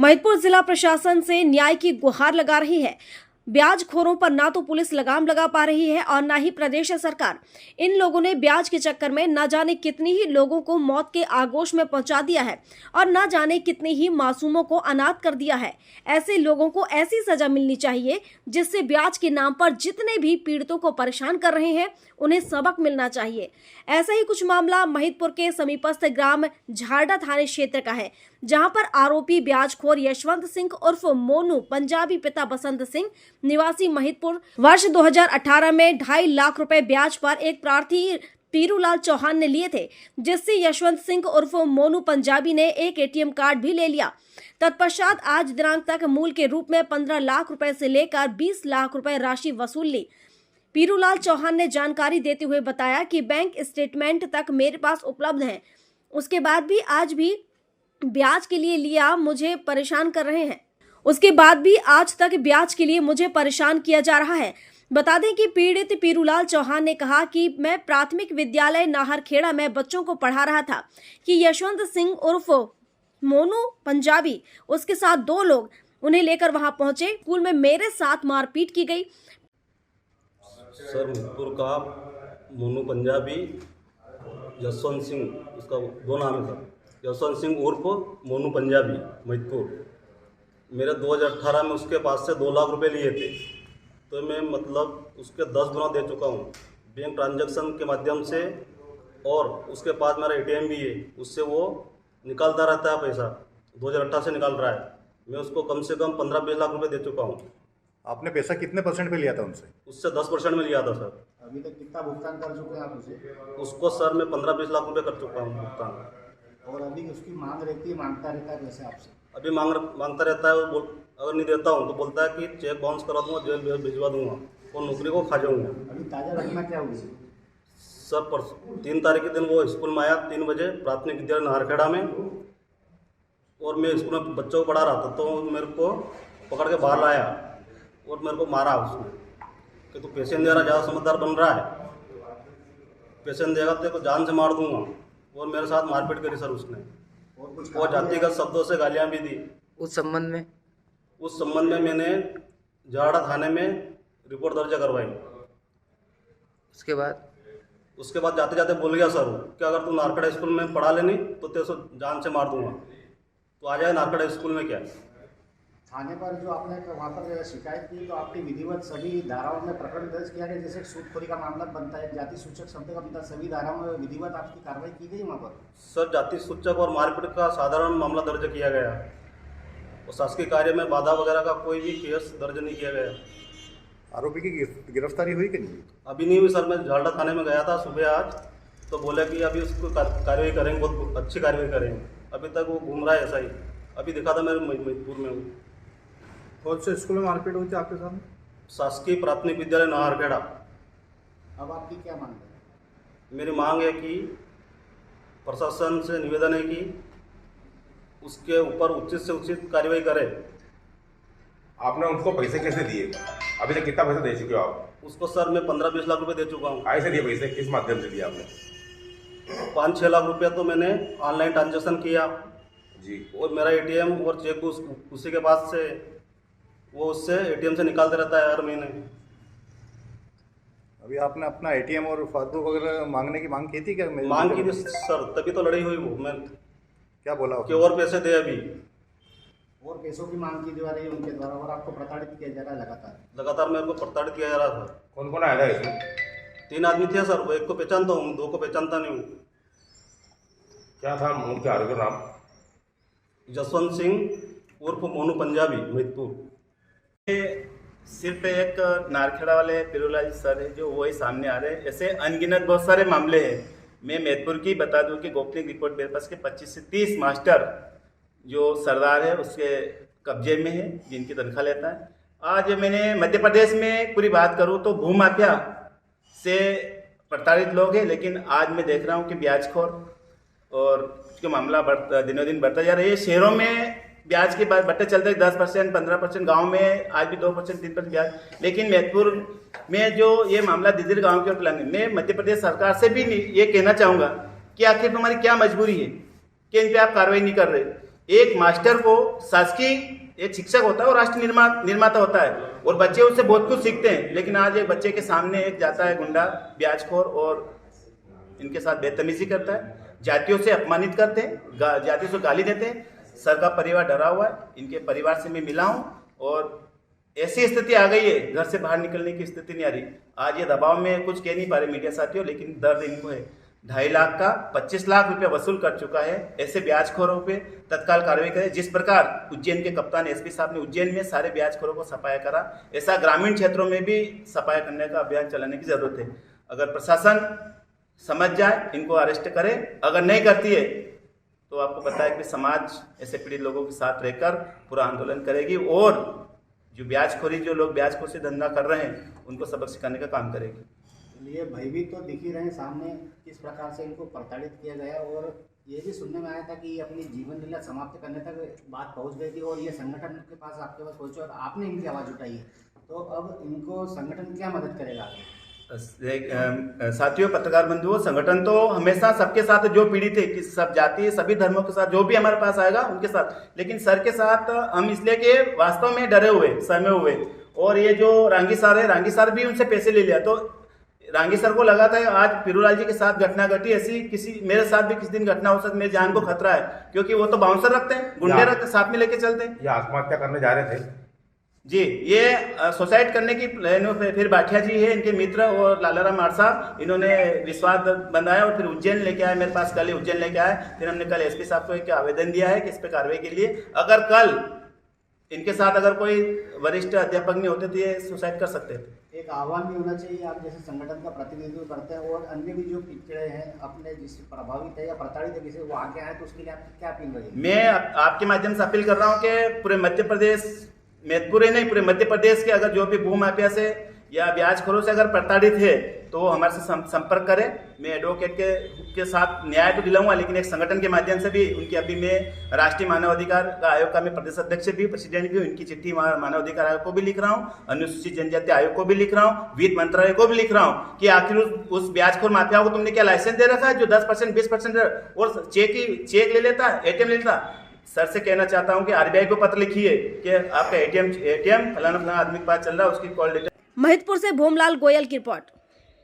महिदपुर जिला प्रशासन से न्याय की गुहार लगा रही है। ब्याजखोरों पर ना तो पुलिस लगाम लगा पा रही है और ना ही प्रदेश सरकार। इन लोगों ने ब्याज के चक्कर में न जाने कितनी ही लोगों को मौत के आगोश में पहुंचा दिया है और न जाने कितनी ही मासूमों को अनाथ कर दिया है। ऐसे लोगों को ऐसी सजा मिलनी चाहिए जिससे ब्याज के नाम पर जितने भी पीड़ितों को परेशान कर रहे हैं उन्हें सबक मिलना चाहिए। ऐसा ही कुछ मामला महिदपुर के समीपस्थ ग्राम झारडा थाने क्षेत्र का है, जहां पर आरोपी ब्याजखोर यशवंत सिंह उर्फ मोनू पंजाबी पिता बसंत सिंह निवासी महिदपुर वर्ष 2018 में 2.5 लाख रुपए ब्याज पर एक प्रार्थी पीरूलाल चौहान ने लिए थे, जिससे यशवंत सिंह उर्फ मोनू पंजाबी ने एक एटीएम कार्ड भी ले लिया। तत्पश्चात आज दिनांक तक मूल के रूप में 15 लाख रुपए से लेकर 20 लाख रुपए राशि वसूल ली। पीरूलाल चौहान ने जानकारी देते हुए बताया कि बैंक स्टेटमेंट तक मेरे पास उपलब्ध है, उसके बाद भी आज भी ब्याज के लिए लिया मुझे परेशान कर रहे हैं। उसके बाद भी आज तक ब्याज के लिए मुझे परेशान किया जा रहा है। बता दें कि पीड़ित पीरूलाल चौहान ने कहा कि मैं प्राथमिक विद्यालय नाहरखेड़ा में बच्चों को पढ़ा रहा था कि यशवंत सिंह उर्फ मोनू पंजाबी उसके साथ 2 लोग उन्हें लेकर वहां पहुंचे। स्कूल में मेरे साथ मारपीट की गई। सर महिदपुर का मोनू पंजाबी यशवंत सिंह, उसका 2 नाम है सर। यशवंत सिंह उर्फ मोनू पंजाबी महिदपुर, मेरे 2018 में उसके पास से 2 लाख रुपए लिए थे, तो मैं मतलब उसके 10 गुना दे चुका हूँ बैंक ट्रांजैक्शन के माध्यम से। और उसके पास मेरा एटीएम भी है, उससे वो निकालता रहता है पैसा, 2018 से निकाल रहा है। मैं उसको कम से कम 15-20 लाख रुपए दे चुका हूँ। आपने पैसा कितने % पे लिया था उनसे? उससे 10% में लिया था सर। अभी तक कितना भुगतान कर चुके हैं आप उसे? उसको सर मैं 15-20 लाख रुपए कर चुका हूँ भुगतान। और अभी उसकी मांग रहती है, मांगता रहता है पैसे आपसे? अभी मांगता रहता है। वो अगर नहीं देता हूँ तो बोलता है कि चेक बाउंस करा दूंगा, जेल भिजवा दूंगा और नौकरी को खा जाऊँगा। अभी ताज़ा घटना क्या हुई सर परसों 3 तारीख के दिन वो स्कूल में आया 3 बजे प्राथमिक विद्यालय नाहरखेड़ा में, और मैं स्कूल में बच्चों को पढ़ा रहा था, तो मेरे को पकड़ के बाहर लाया और मेरे को मारा उसने कि तू पैसे नहीं दे रहा, ज़्यादा समझदार बन रहा है, पैसे नहीं देगा तो जान से मार दूंगा। और मेरे साथ मारपीट करी सर उसने, और जातिगत शब्दों से गालियाँ भी दी। उस संबंध में मैंने झारडा थाने में रिपोर्ट दर्ज करवाई। उसके बाद जाते जाते बोल गया सर कि अगर तू नारखेड़ा स्कूल में पढ़ा लेनी तो तेरे को जान से मार दूंगा, तो आ जाए नारखेड़ा स्कूल में। क्या थाने पर जो आपने वहाँ पर शिकायत की, तो आपकी विधिवत सभी धाराओं में प्रकरण दर्ज किया गया, जैसे सूदखोरी का मामला बनता है, जाति सूचक शब्द का बनता है, सभी धाराओं में विधिवत आपकी कार्रवाई की गई वहाँ पर? सर जाति सूचक और मारपीट का साधारण मामला दर्ज किया गया, और शासकीय कार्य में बाधा वगैरह का कोई भी केस दर्ज नहीं किया गया। आरोपी की गिरफ्तारी हुई कि नहीं? अभी नहीं हुई सर। मैं झारडा थाने में गया था सुबह आज, तो बोला कि अभी उसको कार्रवाई करेंगे, बहुत अच्छी कार्रवाई करेंगे। अभी तक वो घूम रहा है ऐसा ही। अभी दिखा था मैं महिदपुर में हूँ। कौन से स्कूल में मारपीट हुई थी आपके साथ? शासकीय प्राथमिक विद्यालय नाहरखेड़ा। अब आपकी क्या मांग है? मेरी मांग है कि प्रशासन से निवेदन है कि उसके ऊपर उचित से उचित कार्रवाई करे। आपने उनको पैसे कैसे दिए? अभी तक कितना पैसा दे चुके हो आप? उसको सर मैं 15-20 लाख रुपए दे चुका हूँ। कैसे दिए पैसे, किस माध्यम से दिए आपने? 5-6 लाख रुपया तो मैंने ऑनलाइन ट्रांजेक्शन किया जी, और मेरा एटीएम और चेक उसी के पास से, वो उससे एटीएम से निकालते रहता है हर महीने। अभी आपने अपना एटीएम और फालतू वगैरह मांगने की मांग की थी क्या? मांग की थी सर, तभी तो लड़ाई हुई। वो मैं क्या बोला कि और पैसे दे अभी, और पैसों की मांग की जा रही है उनके द्वारा, और आपको प्रताड़ित किया जा रहा है लगातार मेरे को प्रताड़ित किया जा रहा था। कौन कौन आया था इसमें? 3 आदमी थे सर। वो एक को पहचानता हूँ, 2 को पहचानता नहीं हूँ। क्या था उनके आरोपी का नाम? जसवंत सिंह उर्फ मोनू पंजाबी महिदपुर। सिर्फ एक नारखेड़ा वाले पीरूलाल सर है जो वही सामने आ रहे हैं। ऐसे अनगिनत बहुत सारे मामले हैं। मैं महिदपुर की बता दूं कि गोपनीय रिपोर्ट मेरे पास के 25 से 30 मास्टर जो सरदार है उसके कब्जे में है, जिनकी तनख्वाह लेता है। आज मैंने मध्य प्रदेश में पूरी बात करूं तो भूमाफिया से प्रताड़ित लोग हैं, लेकिन आज मैं देख रहा हूं कि ब्याजखोर और उसका मामला दिनों दिन बढ़ता जा रहा है। शहरों में ब्याज के बाद बढ़ते चलते 10%, 15%, गाँव में आज भी 2%, 3% ब्याज। लेकिन महिदपुर में जो ये मामला दिदिर गाँव की ओर प्लान है, मैं मध्य प्रदेश सरकार से भी ये कहना चाहूँगा कि आखिर तुम्हारी क्या मजबूरी है कि इन पर आप कार्रवाई नहीं कर रहे। एक मास्टर को शासकीय एक शिक्षक होता है और राष्ट्र निर्माता होता है और बच्चे उससे बहुत कुछ सीखते हैं, लेकिन आज एक बच्चे के सामने एक जाता है गुंडा, ब्याजखोर और इनके साथ बदतमीजी करता है, जातियों से अपमानित करते हैं, जातियों से गाली देते हैं। सर का परिवार डरा हुआ है, इनके परिवार से मैं मिला हूँ और ऐसी स्थिति आ गई है, घर से बाहर निकलने की स्थिति नहीं आ रही। आज ये दबाव में कुछ कह नहीं पा रहे मीडिया साथियों, लेकिन दर्द इनको है। 2.5 लाख का 25 लाख रुपया वसूल कर चुका है। ऐसे ब्याजखोरों पे तत्काल कार्रवाई करें। जिस प्रकार उज्जैन के कप्तान एसपी साहब ने उज्जैन में सारे ब्याजखोरों को सफाया करा, ऐसा ग्रामीण क्षेत्रों में भी सफाया करने का अभियान चलाने की जरूरत है। अगर प्रशासन समझ जाए, इनको अरेस्ट करे, अगर नहीं करती है तो आपको पता है कि समाज ऐसे पीड़ित लोगों के साथ रहकर पूरा आंदोलन करेगी और जो ब्याजखोरी, जो लोग ब्याजखोरी से धंधा कर रहे हैं, उनको सबक सिखाने का काम करेगी। ये भयभीत तो दिख ही रहे हैं सामने, किस प्रकार से इनको प्रताड़ित किया गया और ये भी सुनने में आया था कि अपनी जीवन लीला समाप्त करने तक बात पहुंच गई थी और ये संगठन के पास, आपके पास पहुंचे और आपने इनकी आवाज़ उठाई है, तो अब इनको संगठन क्या मदद करेगा? साथियों, पत्रकार बंधुओं, संगठन तो हमेशा सबके साथ, जो पीड़ित है, कि सब जाति, सभी धर्मों के साथ, जो भी हमारे पास आएगा उनके साथ, लेकिन सर के साथ हम इसलिए कि वास्तव में डरे हुए, सहमे हुए। और ये जो रांगी सर है, रांगी सर भी उनसे पैसे ले लिया, तो रांगी सर को लगा था आज पीरूलाल जी के साथ घटना घटी, ऐसी किसी मेरे साथ भी किसी दिन घटना हो सकती, मेरी जान को खतरा है, क्योंकि वो तो बाउंसर रखते हैं, गुंडे रखते, साथ में लेके चलते हैं। ये आत्महत्या करने जा रहे थे जी, ये सुसाइड करने की फिर भाटिया जी है, इनके मित्र, और लालाराम आर साहब, इन्होंने विश्वास बंधाया और फिर उज्जैन लेके आए मेरे पास, कल उज्जैन लेके आए। फिर हमने कल एसपी साहब को एक आवेदन दिया है कि इस पे कार्रवाई के लिए, अगर कल इनके साथ अगर कोई वरिष्ठ अध्यापक नहीं होते तो ये सुसाइड कर सकते थे। एक आह्वान भी होना चाहिए, आप जैसे संगठन का प्रतिनिधित्व करते हैं और अन्य भी जो पिछड़े हैं, अपने जिससे प्रभावित है या प्रताड़ित है, किसी वो आगे आए, तो उसके लिए आपकी क्या अपील रहेगी? मैं आपके माध्यम से अपील कर रहा हूँ कि पूरे मध्य प्रदेश, मैथपुर ही नहीं, पूरे मध्य प्रदेश के अगर जो भी भू माफिया से या ब्याजखोरों से अगर प्रताड़ित है तो हमारे से संपर्क करें। मैं एडवोकेट के साथ न्याय तो दिलाऊंगा, लेकिन एक संगठन के माध्यम से भी उनकी, अभी मैं राष्ट्रीय मानवाधिकार आयोग का मैं प्रदेश अध्यक्ष भी, प्रेसिडेंट भी हूँ, इनकी चिट्ठी मानवाधिकार आयोग को भी लिख रहा हूँ, अनुसूचित जनजाति आयोग को भी लिख रहा हूँ, वित्त मंत्रालय को भी लिख रहा हूँ कि आखिर उस ब्याजखोर माफिया को तुमने क्या लाइसेंस दे रखा है जो 10%, 20% और चेक ले लेता है, ATM ले लेता। सर से कहना चाहता हूं कि RBI को पत्र लिखिए कि आपका ATM फलाना आदमी के पास चल रहा है, उसकी कॉल डिटेल। महिदपुर से भूमलाल गोयल की रिपोर्ट।